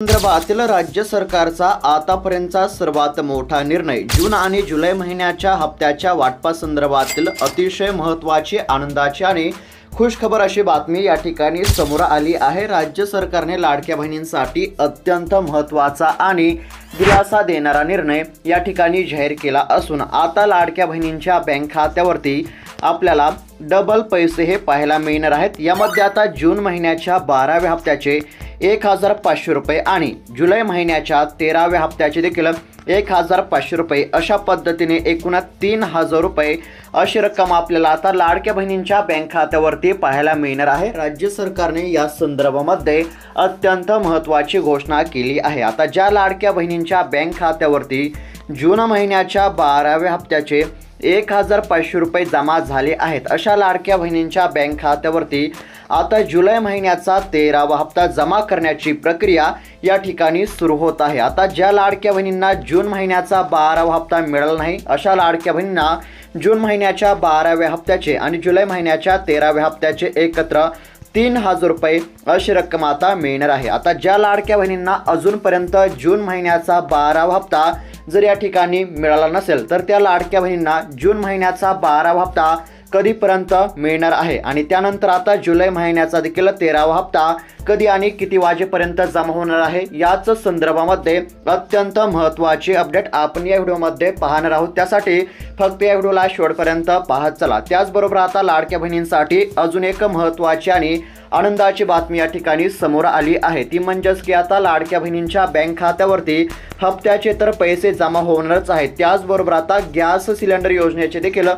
संदर्भातील राज्य सरकारचा आतापर्यंतचा सर्वात मोठा निर्णय. जून आणि जुलै महिन्याच्या हप्त्याच्या वाटपासंदर्भातील अतिशय महत्त्वाची, आनंदाची आणि खुशखबर अशी बातमी या ठिकाणी समोर आली आहे. राज्य सरकारने लाडक्या बहिणींसाठी अत्यंत महत्त्वाचा आणि दिलासा देणारा निर्णय या ठिकाणी जाहीर केला असून आता लाडक्या बहिणींच्या बँक खात्यावरती आपल्याला डबल पैसे हे पाहायला मिळणार आहेत. यामध्ये आता जून महिन्याच्या 12व्या हप्त्याचे 1500 रुपये आणि जुलै महिन्याच्या 13व्या हप्त्याचे देखील 1500 रुपये अशा पद्धतीने एकूण 3000 रुपये अशी रक्कम आपल्याला आता लाडक्या बहिणींच्या बँक खात्यावरती पाहायला मिळणार आहे. राज्य सरकारने या संदर्भामध्ये अत्यंत महत्त्वाची घोषणा केली आहे. आता ज्या लाडक्या बहिणींच्या बँक खात्यावरती जून महिन्याच्या 12व्या हप्त्याचे 1500 रुपये जमा झाले आहेत, अशा लाडक्या बहिणींच्या बँक खात्यावरती आता जुलै महिन्याचा 13वा हप्ता जमा करण्याची प्रक्रिया या ठिकाणी सुरू होत आहे. आता ज्या लाडक्या बहिणींना जून महिन्याचा 12वा हप्ता मिळाला नाही, अशा लाडक्या बहिणींना जून महिन्याच्या 12व्या हप्त्याचे आणि जुलै महिन्याच्या 13व्या हप्त्याचे एकत्र 3000 रुपये अशी रक्कम आता मिळणार आहे. आता ज्या लाडक्या बहिणींना अजूनपर्यंत जून महिन्याचा 12वा हप्ता जर या ठिकाणी मिळाला नसेल, तर त्या लाडक्या बहिणींना जून महिन्याचा 12वा हप्ता कधीपर्यंत मिळणार आहे आणि त्यानंतर आता जुलै महिन्याचा देखील 13वा हप्ता कधी आणि किती वाजेपर्यंत जमा होणार आहे, याच संदर्भामध्ये अत्यंत महत्त्वाची अपडेट आपण या व्हिडिओमध्ये पाहणार आहोत. त्यासाठी फक्त या व्हिडिओला शेवटपर्यंत पाहत चला. त्याचबरोबर आता लाडक्या बहिणींसाठी अजून एक महत्त्वाची आणि आनंदाची बातमी या ठिकाणी समोर आली आहे. ती म्हणजेच की आता लाडक्या बहिणींच्या बँक खात्यावरती हप्त्याचे तर पैसे जमा होणारच आहेत, त्याचबरोबर आता गॅस सिलेंडर योजनेचे देखील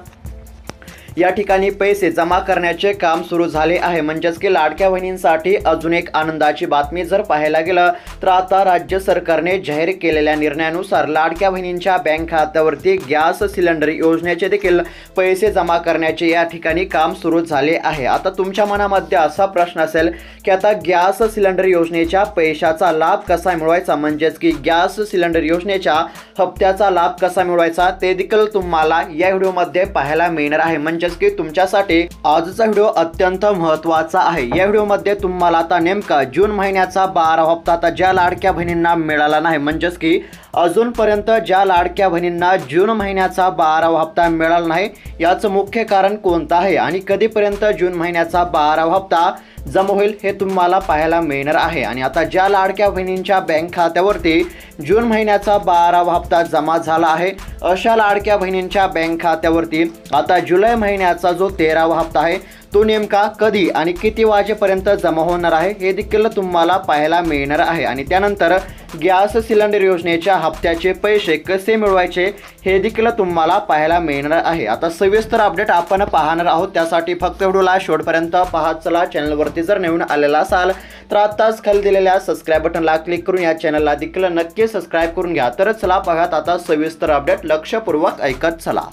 या ठिकाणी पैसे जमा करण्याचे काम सुरू झाले आहे. म्हणजेच की लाडक्या बहिणींसाठी अजून एक आनंदाची बातमी जर पाहायला गेलं तर आता राज्य सरकारने जाहीर केलेल्या निर्णयानुसार लाडक्या बहिणींच्या बँक खात्यावरती गॅस सिलेंडर योजनेचे देखील पैसे जमा करण्याचे या ठिकाणी काम सुरू झाले आहे. आता तुमच्या मनामध्ये असा प्रश्न असेल की आता गॅस सिलेंडर योजनेच्या पैशाचा लाभ कसा मिळवायचा, म्हणजेच की गॅस सिलेंडर योजनेच्या हप्त्याचा लाभ कसा मिळवायचा, ते देखील तुम्हाला या व्हिडिओमध्ये पाहायला मिळणार आहे. म्हणजेच की तुमच्यासाठी आजचा व्हिडिओ अत्यंत महत्त्वाचा आहे. या व्हिडिओमध्ये तुम्हाला आता नेमका जून महिन्याचा 12वा हप्ता आता ज्या लाडक्या बहिणींना मिळाला नाही, म्हणजेच की अजूनपर्यंत ज्या लाडक्या बहिणींना जून महिन्याचा 12वा हप्ता मिळाला नाही, याचं मुख्य कारण कोणतं आहे आणि कधीपर्यंत जून महिन्याचा 12वा हप्ता जमा होईल हे तुम्हाला पाहायला मिळणार आहे. आणि आता ज्या लाडक्या बहिणींच्या बँक खात्यावरती जून महिन्याचा 12वा हप्ता जमा झाला आहे, अशा लाडक्या बहिणींच्या बँक खात्यावरती आता जुलै महिन्याचा जो 13वा हप्ता आहे तो नेमका कधी आणि किती वाजेपर्यंत जमा होणार आहे हे देखील तुम्हाला पाहायला मिळणार आहे. आणि त्यानंतर गॅस सिलेंडर योजनेच्या हप्त्याचे पैसे कसे मिळवायचे हे देखील तुम्हाला पाहायला मिळणार आहे. आता सविस्तर अपडेट आपण पाहणार आहोत. त्यासाठी फक्त व्हिडिओला शेवटपर्यंत पाहत चला. चॅनलवरती जर नवीन आलेला असाल तर आताच खाली दिलेल्या सबस्क्राईब बटनला क्लिक करून या चॅनलला देखील नक्की सबस्क्राईब करून घ्या. तर चला पाहत आता सविस्तर अपडेट, लक्षपूर्वक ऐकत चला.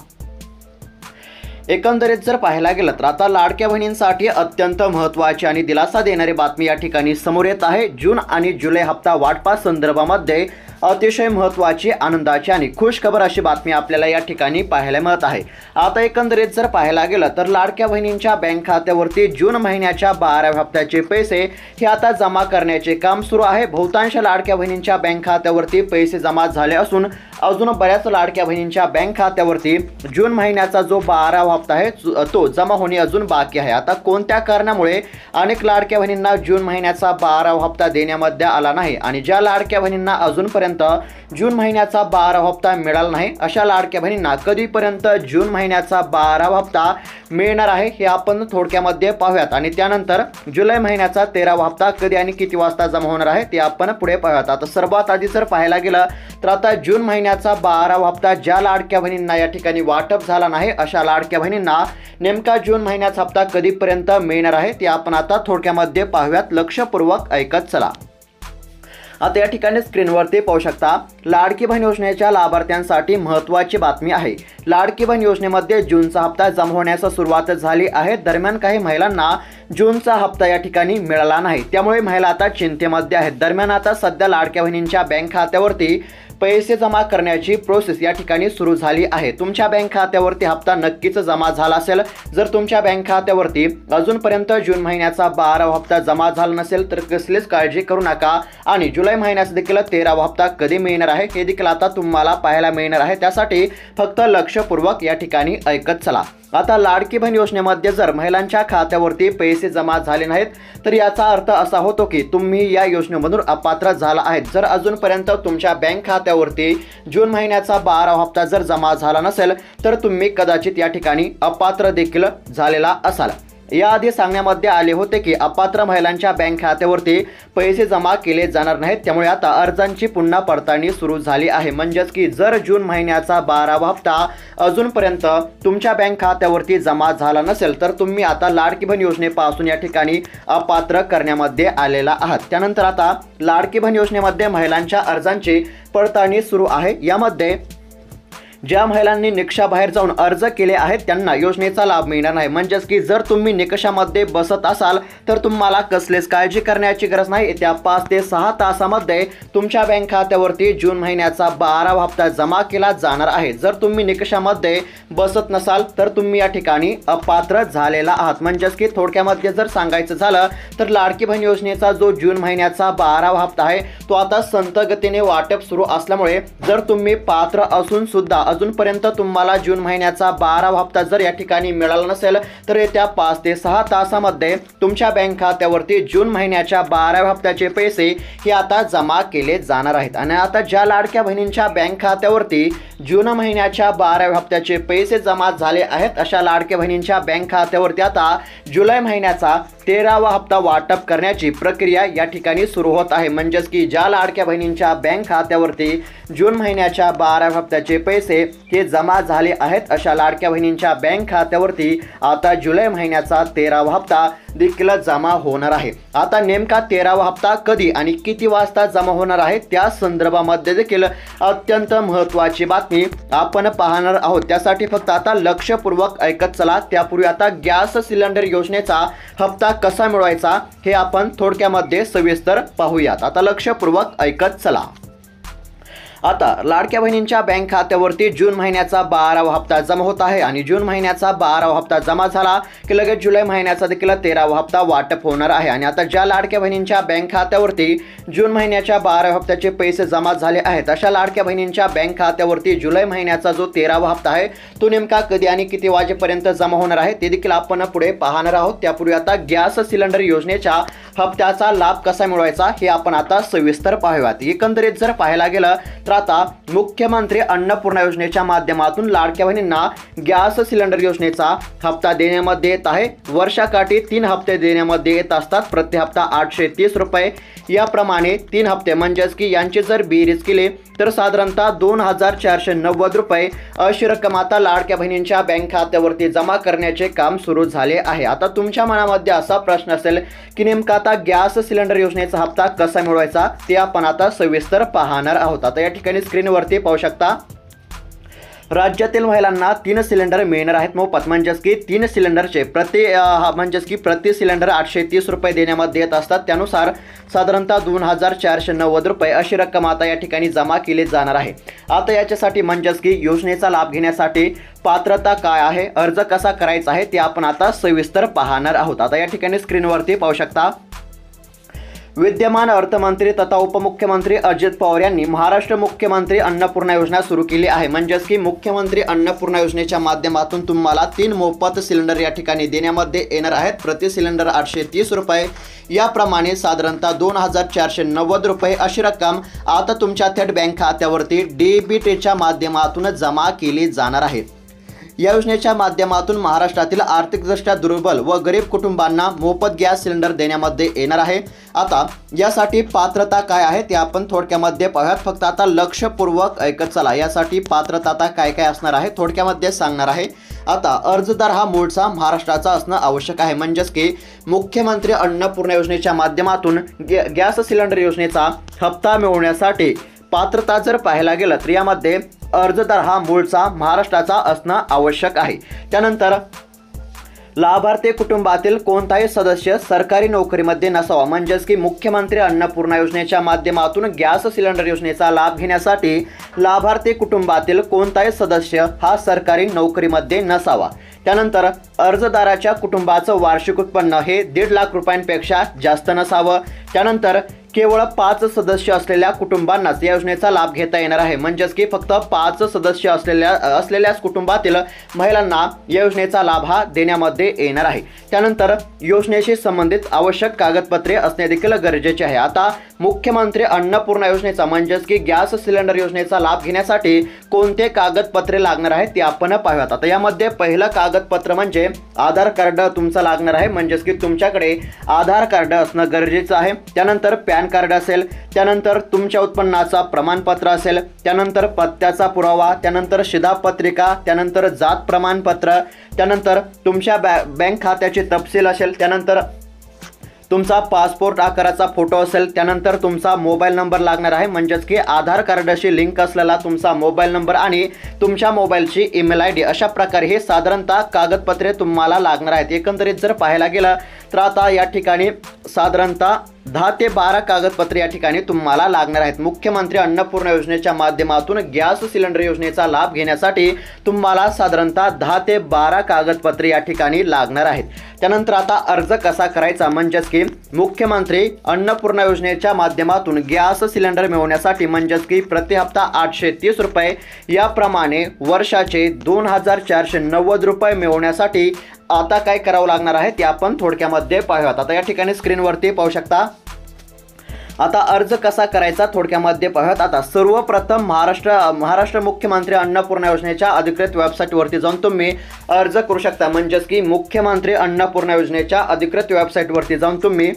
एकंदरीत जर पाहायला गेलं तर आता लाडक्या बहिणींसाठी अत्यंत महत्त्वाची आणि दिलासा देणारी बातमी या ठिकाणी समोर येत आहे. जून आणि जुलै हप्ता वाटपा संदर्भामध्ये अतिशय महत्त्वाची, आनंदाची आणि खुशखबर अशी बातमी आपल्याला या ठिकाणी पाहायला मिळत आहे. आता एकंदरीत जर पाहायला गेलं तर लाडक्या बहिणींच्या बँक खात्यावरती जून महिन्याच्या 12व्या हप्त्याचे पैसे हे आता जमा करण्याचे काम सुरू आहे. बहुतांश लाडक्या बहिणींच्या बँक खात्यावरती पैसे जमा झाले असून अजून बऱ्याच लाडक्या बहिणींच्या बँक खात्यावरती जून महिन्याचा जो 12वा हप्ता आहे तो जमा होणे अजून बाकी आहे. आता कोणत्या कारणामुळे अनेक लाडक्या बहिणींना जून महिन्याचा 12वा हप्ता देण्यामध्ये आला नाही आणि ज्या लाडक्या बहिणींना अजूनपर्यंत जून महिन्याचा 12वा हप्ता मिळाला नाही, अशा लाडक्या बहिणींना कधीपर्यंत जून महिन्याचा 12वा हप्ता मिळणार आहे हे आपण थोडक्यामध्ये पाहूयात. आणि त्यानंतर जुलै महिन्याचा 13वा हप्ता कधी आणि किती वाजता जमा होणार आहे ते आपण पुढे पाहूयात. आता सर्वात आधी जर पाहायला गेलं तर आता जून महिन्याचा 12वा हप्ता ज्या लाडक्या बहिणींना या ठिकाणी वाटप झाला नाही, अशा लाडक्या बहिणींना नेमका जून महिन्याचा हप्ता कधीपर्यंत मिळणार आहे ते आपण आता थोडक्यामध्ये पाहूयात. लक्षपूर्वक ऐकत चला. आता या ठिकाणी स्क्रीनवरती पाहू शकता, लाडकी बहीण योजनेच्या लाभार्थ्यांसाठी महत्त्वाची बातमी आहे. लाडकी बहीण योजनेमध्ये जूनचा हप्ता जमा होण्यास सुरुवात झाली आहे. दरम्यान काही महिलांना जूनचा हप्ता या ठिकाणी मिळाला नाही, त्यामुळे महिला आता चिंतेमध्ये आहेत. दरम्यान आता सध्या लाडक्या बहिणींच्या बँक खात्यावरती पैसे जमा करण्याची प्रोसेस या ठिकाणी सुरू झाली आहे। तुमच्या बँक खात्यावरती हप्ता नक्कीच जमा झाला असेल। जर तुमच्या बँक खात्यावरती अजूनपर्यंत जून महिन्याचा 12वा हप्ता जमा झाला नसेल तर कसलीच काळजी करू नका आणि जुलै महिन्याचा देखील 13वा हप्ता कधी मिळणार आहे हे देखील आता तुम्हाला पाहायला मिळणार आहे। त्यासाठी फक्त लक्षपूर्वक या ठिकाणी ऐकत चला। आता लाडकी बहीण योजनेमध्ये जर महिलांच्या खात्यावरती पैसे जमा झाले नाहीत तर याचा अर्थ असा होतो की तुम्ही या योजनेमधून अपात्र झाला आहेत। जर अजूनपर्यंत तुमच्या बँक खात्यावरती जून महिन्याचा 12वा हप्ता जर जमा झाला नसेल तर तुम्ही कदाचित या ठिकाणी अपात्र देखील झालेला असाल। याआधी सांगण्यामध्ये आले होते की अपात्र महिलांच्या बँक खात्यावरती पैसे जमा केले जाणार नाहीत, त्यामुळे आता अर्जांची पुन्हा पडताळणी सुरू झाली आहे। म्हणजेच की जर जून महिन्याचा 12वा हप्ता अजूनपर्यंत तुमच्या बँक खात्यावरती जमा झाला नसेल तर तुम्ही आता लाडकी बहीण योजनेपासून या ठिकाणी अपात्र करण्यामध्ये आलेला आहात। त्यानंतर आता लाडकी बहीण योजनेमध्ये महिलांच्या अर्जांची पडताळणी सुरू आहे। यामध्ये ज्या महिलांनी निकषाबाहेर जाऊन अर्ज केले आहेत त्यांना योजनेचा लाभ मिळणार नाही। म्हणजेच की जर तुम्ही निकषामध्ये बसत असाल तर तुम्हाला कसलीच काळजी करण्याची गरज नाही। येत्या 5 ते 6 तासामध्ये तुमच्या बँक खात्यावरती जून महिन्याचा 12वा हप्ता जमा केला जाणार आहे। जर तुम्ही निकषामध्ये बसत नसाल तर तुम्ही या ठिकाणी अपात्र झालेला आहात। म्हणजेच की थोडक्यामध्ये जर सांगायचं झालं तर लाडकी बहीण योजनेचा जो जून महिन्याचा 12वा हप्ता आहे तो आता संथ गतीने वाटप सुरू असल्यामुळे जर तुम्ही पात्र असून सुद्धा अजूनपर्यंत तुम्हाला जून महिन्याचा 12वा हप्ता जर या ठिकाणी मिळाला नसेल तर येत्या 5 ते 6 तासामध्ये तुमच्या बँक खात्यावरती जून महिन्याच्या 12व्या हप्त्याचे पैसे हे आता जमा केले जाणार आहेत। आणि आता ज्या लाडक्या बहिणींच्या बँक खात्यावरती जून महिन्याच्या 12व्या हप्त्याचे पैसे जमा झाले आहेत अशा लाडक्या बहिणींच्या बँक खात्यावरती आता जुलै महिन्याचा 13वा हप्ता वाटप करण्याची प्रक्रिया या ठिकाणी सुरू होत आहे। म्हणजेच की ज्या लाडक्या बहिणींच्या बँक खात्यावरती जून महिन्याच्या 12व्या हप्त्याचे पैसे हे जमा झाले आहेत अशा लाडक्या बहिणींच्या बँक खात्यावरती आता जुलै महिन्याचा 13वा हप्ता देखील जमा होणार आहे। आता नेमका 13वा हप्ता कधी आणि किती वाजता जमा होणार आहे त्या संदर्भामध्ये देखील अत्यंत महत्त्वाची बातमी आपण पाहणार आहोत। त्यासाठी फक्त आता लक्षपूर्वक ऐकत चला। त्यापूर्वी आता गॅस सिलेंडर योजनेचा हप्ता कसा मिळवायचा हे आपण थोडक्यामध्ये सविस्तर पाहूयात। आता लक्षपूर्वक ऐकत चला। आता लाडक्या बहिणींच्या बँक खात्यावरती जून महिन्याचा 12वा हप्ता जमा होत आहे आणि जून महिन्याचा 12वा हप्ता जमा झाला की लगेच जुलै महिन्याचा देखील 13वा हप्ता वाटप होणार आहे। आणि आता ज्या लाडक्या बहिणींच्या बँक खात्यावरती जून महिन्याच्या 12व्या हप्त्याचे पैसे जमा झाले आहेत अशा लाडक्या बहिणींच्या बँक खात्यावरती जुलै महिन्याचा जो 13वा हप्ता आहे तो नेमका कधी आणि किती वाजेपर्यंत जमा होणार आहे ते देखील आपण पुढे पाहणार आहोत। त्यापूर्वी आता गॅस सिलेंडर योजनेच्या हप्त्याचा लाभ कसा मिळवायचा हे आपण आता सविस्तर पाहूयात। एकंदरीत जर पाहायला गेलं तर आता मुख्यमंत्री अन्नपूर्णा योजनेच्या माध्यमातून लाडक्या बहिणींना गॅस सिलेंडर योजनेचा हप्ता देण्यामध्ये येत आहे। वर्षाकाठी 3 हप्ते देण्यामध्ये येत असतात। प्रति हप्ता 830 रुपये याप्रमाणे 3 हप्ते म्हणजेच की यांची जर बेरीज केली तर साधारणतः 2490 रुपये अशी रक्कम आता लाडक्या बहिणींच्या बँक खात्यावरती जमा करण्याचे काम सुरू झाले आहे। आता तुमच्या मनामध्ये असा प्रश्न असेल की नेमका आता गॅस सिलेंडर योजनेचा हप्ता कसा मिळवायचा ते आपण आता सविस्तर पाहणार आहोत। आता या ठिकाणी स्क्रीनवरती पाहू शकता राज्यातील महिलांना 3 सिलेंडर मिळणार आहेत मोफत। म्हणजेच की 3 सिलेंडरचे प्रति सिलेंडर 830 रुपये देण्यामध्ये येत असतात। त्यानुसार साधारणतः 2490 रुपये अशी रक्कम आता या ठिकाणी जमा केली जाणार आहे। आता याच्यासाठी म्हणजेच की योजनेचा लाभ घेण्यासाठी पात्रता काय आहे, अर्ज कसा करायचा आहे ते आपण आता सविस्तर पाहणार आहोत। आता या ठिकाणी स्क्रीनवरती पाहू शकता विद्यमान अर्थमंत्री तथा उपमुख्यमंत्री अजित पवार यांनी महाराष्ट्र मुख्यमंत्री अन्नपूर्णा योजना सुरू केली आहे। म्हणजेच की मुख्यमंत्री अन्नपूर्णा योजनेच्या माध्यमातून तुम्हाला 3 मोफत सिलेंडर या ठिकाणी देण्यामध्ये येणार आहेत। प्रति सिलेंडर 830 रुपये याप्रमाणे साधारणतः 2490 रुपये अशी रक्कम आता तुमच्या थेट बँक खात्यावरती डीबीटीच्या माध्यमातून जमा केली जाणार आहे। या योजनेच्या माध्यमातून महाराष्ट्रातील आर्थिकदृष्ट्या दुर्बल व गरीब कुटुंबांना मोफत गॅस सिलेंडर देण्यामध्ये येणार आहे। आता यासाठी पात्रता काय आहे ते आपण थोडक्यामध्ये पाहूयात। फक्त आता लक्षपूर्वक ऐकत चला। यासाठी पात्रता काय काय असणार आहे थोडक्यामध्ये सांगणार आहे। आता अर्जदार हा मूळचा महाराष्ट्राचा असणं आवश्यक आहे। म्हणजेच की मुख्यमंत्री अन्नपूर्णा योजनेच्या माध्यमातून गॅस सिलेंडर योजनेचा हप्ता मिळवण्यासाठी पात्रता जर पाहायला गेलं तर यामध्ये अर्जदार हा मूळचा महाराष्ट्राचा असणं आवश्यक आहे। त्यानंतर लाभार्थी कुटुंबातील कोणताही सदस्य सरकारी नोकरीमध्ये नसावा, म्हणजेच की मुख्यमंत्री अन्नपूर्णा योजनेच्या माध्यमातून गॅस सिलेंडर योजनेचा लाभ घेण्यासाठी लाभार्थी कुटुंबातील कोणताही सदस्य हा सरकारी नोकरीमध्ये नसावा। त्यानंतर अर्जदाराच्या कुटुंबाचं वार्षिक उत्पन्न हे 1.5 लाख रुपयांपेक्षा जास्त नसावं। त्यानंतर केवळ 5 सदस्य असलेल्या कुटुंबांनाच या योजनेचा लाभ घेता येणार आहे, म्हणजेच की फक्त 5 सदस्य असलेल्याच कुटुंबातील महिलांना या योजनेचा लाभ हा देण्यामध्ये येणार आहे। त्यानंतर योजनेशी संबंधित आवश्यक कागदपत्रे असणे देखील गरजेचे आहे। आता मुख्यमंत्री अन्नपूर्णा योजनेचा म्हणजेच की गॅस सिलेंडर योजनेचा लाभ घेण्यासाठी कोणते कागदपत्रे लागणार आहेत ते आपण पाहूयात। आता यामध्ये पहिलं कागदपत्र म्हणजे आधार कार्ड तुमचं लागणार आहे, म्हणजेच की तुमच्याकडे आधार कार्ड असणं गरजेचं आहे। त्यानंतर पॅन कार्ड असेल, त्यानंतर तुमच्या उत्पन्नाचा प्रमाणपत्र असेल, त्यानंतर पत्त्याचा पुरावा, त्यानंतर शिधापत्रिका, त्यानंतर जात प्रमाणपत्र, त्यानंतर तुमच्या बँक खात्याचे तपशील असेल, त्यानंतर तुमचा पासपोर्ट आकाराचा फोटो असेल, त्यानंतर तुमचा मोबाईल नंबर लागणार आहे, म्हणजेच की आधार कार्डाशी लिंक असलेला तुमचा मोबाईल नंबर आणि तुमच्या मोबाईलची ईमेल आयडी, अशा प्रकारे हे साधारणतः कागदपत्रे तुम्हाला लागणार आहेत। एकंदरीत जर पाहायला गेलं तर आता या ठिकाणी साधारणतः 10 ते 12 कागदपत्रे या ठिकाणी तुम्हाला लागणार आहेत। मुख्यमंत्री अन्नपूर्णा योजनेच्या माध्यमातून गॅस सिलेंडर योजनेचा लाभ घेण्यासाठी तुम्हाला साधारणतः 10 ते 12 कागदपत्रे या ठिकाणी लागणार आहेत। त्यानंतर आता अर्ज कसा करायचा, म्हणजेच की मुख्यमंत्री अन्नपूर्णा योजनेच्या माध्यमातून गॅस सिलेंडर मिळवण्यासाठी म्हणजेच की प्रति हप्ता 830 रुपये याप्रमाणे वर्षाचे 2490 रुपये मिळवण्यासाठी आता काय करावं लागणार आहे ते आपण थोडक्यामध्ये पाहूयात। आता या ठिकाणी स्क्रीनवरती पाहू शकता। आता अर्ज कसा करायचा थोडक्यामध्ये पाहूयात। आता सर्वप्रथम महाराष्ट्र मुख्यमंत्री अन्नपूर्णा योजनेच्या अधिकृत वेबसाईटवरती जाऊन तुम्ही अर्ज करू शकता, म्हणजेच की मुख्यमंत्री अन्नपूर्णा योजनेच्या अधिकृत वेबसाईटवरती जाऊन तुम्ही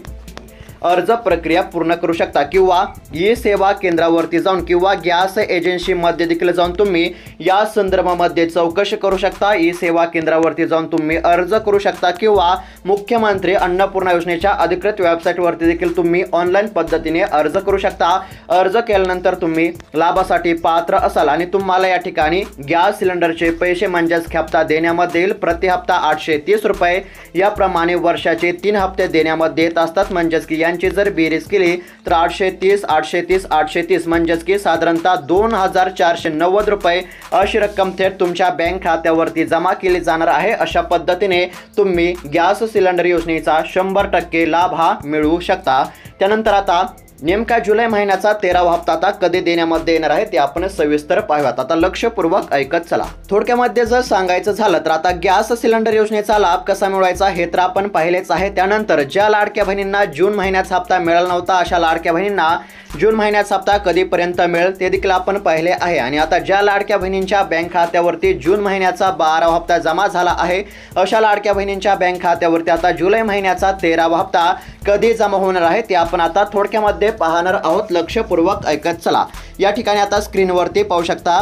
अर्ज प्रक्रिया पूर्ण करू शकता, किंवा ई सेवा केंद्रावरती जाऊन किंवा गॅस एजन्सीमध्ये देखील जाऊन तुम्ही या संदर्भामध्ये चौकशी करू शकता। ई सेवा केंद्रावरती जाऊन तुम्ही अर्ज करू शकता, किंवा मुख्यमंत्री अन्नपूर्णा योजनेच्या अधिकृत वेबसाईटवरती देखील तुम्ही ऑनलाईन पद्धतीने अर्ज करू शकता। अर्ज केल्यानंतर तुम्ही लाभासाठी पात्र असाल आणि तुम्हाला या ठिकाणी गॅस सिलेंडरचे पैसे म्हणजेच हप्ता देण्यामध्ये येईल। प्रति हप्ता 830 रुपये याप्रमाणे वर्षाचे 3 हप्ते देण्यामध्ये येत असतात, म्हणजेच की यांची जर बेरीज केली तर 830 म्हणजेच की साधारणतः 2490 रुपये अशी रक्कम थेट तुमच्या बँक खात्यावरती जमा केली जाणार आहे। अशा पद्धतीने तुम्ही गॅस सिलेंडर योजनेचा 100% लाभ हा मिळवू शकता। त्यानंतर आता नेमका जुलै महिन्याचा 13वा हप्ता आता कधी देण्यामध्ये येणार आहे ते आपण सविस्तर पाहूयात। आता लक्षपूर्वक ऐकत चला। थोडक्यामध्ये जर सांगायचं झालं तर आता गॅस सिलेंडर योजनेचा लाभ कसा मिळवायचा हे तर आपण पाहिलेच आहे। त्यानंतर ज्या लाडक्या बहिणींना जून महिन्याचा हप्ता मिळाला नव्हता अशा लाडक्या बहिणींना जून महिन्याचा हप्ता कधीपर्यंत मिळेल ते देखील आपण पाहिले आहे। आणि आता ज्या लाडक्या बहिणींच्या बँक खात्यावरती जून महिन्याचा 12वा हप्ता जमा झाला आहे अशा लाडक्या बहिणींच्या बँक खात्यावरती आता जुलै महिन्याचा 13वा हप्ता कधी जमा होणार आहे ते आपण आता थोडक्यामध्ये पाहणार आहोत। लक्षपूर्वक ऐकत चला। या ठिकाणी आता स्क्रीनवरती पाहू शकता,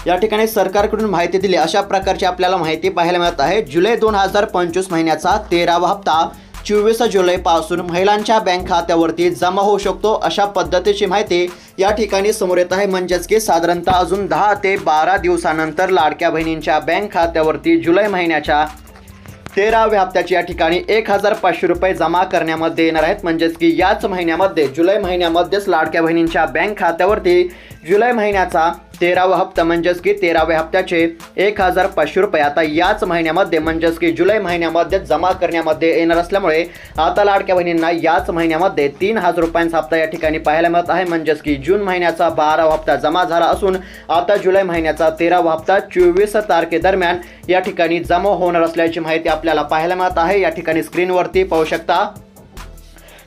या ठिकाणी सरकारकडून माहिती दिली अशा प्रकारची आपल्याला माहिती पाहायला मिळत आहे। जुलै 2025 महिन्याचा 13वा हप्ता 24 जुलैपासून महिलांच्या बँक खात्यावरती जमा होऊ शकतो अशा पद्धतीची माहिती या ठिकाणी समोर येत आहे। म्हणजेच की साधारणतः अजून 10 ते 12 दिवसानंतर लाडक्या बहिणींच्या बँक खात्यावरती जुलै महिन्याच्या 13व्या हप्त्याची या ठिकाणी 1500 रुपये जमा करण्यामध्ये येणार आहेत। म्हणजेच की याच महिन्यामध्ये जुलै महिन्यामध्येच लाडक्या बहिणींच्या बँक खात्यावरती जुलै महिन्याचा 13वा हप्ता म्हणजेच की 13व्या हप्त्याचे 1500 रुपये आता याच महिन्यामध्ये म्हणजेच की जुलै महिन्यामध्ये जमा करण्यामध्ये येणार असल्यामुळे आता लाडक्या बहिणींना याच महिन्यामध्ये 3000 रुपयांचा हप्ता या ठिकाणी पाहायला मिळत आहे। म्हणजेच की जून महिन्याचा 12वा हप्ता जमा झाला असून आता जुलै महिन्याचा 13वा हप्ता 24 तारखेदरम्यान या ठिकाणी जमा होणार असल्याची माहिती आपल्याला पाहायला मिळत आहे। या ठिकाणी स्क्रीनवरती पाहू शकता,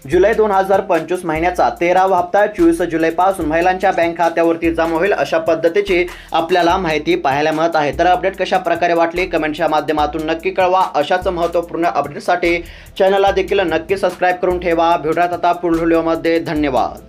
जुलै 2025 महिन्याचा 13वा हप्ता 24 जुलैपासून महिलांच्या बँक खात्यावरती जमा होईल अशा पद्धतीची आपल्याला माहिती पाहायला मिळत आहे। तर अपडेट कशा प्रकारे वाटली कमेंटच्या माध्यमातून नक्की कळवा। अशाच महत्त्वपूर्ण अपडेटसाठी चॅनलला देखील नक्की सबस्क्राईब करून ठेवा। भेटूयात आता पुढील व्हिडिओमध्ये। धन्यवाद।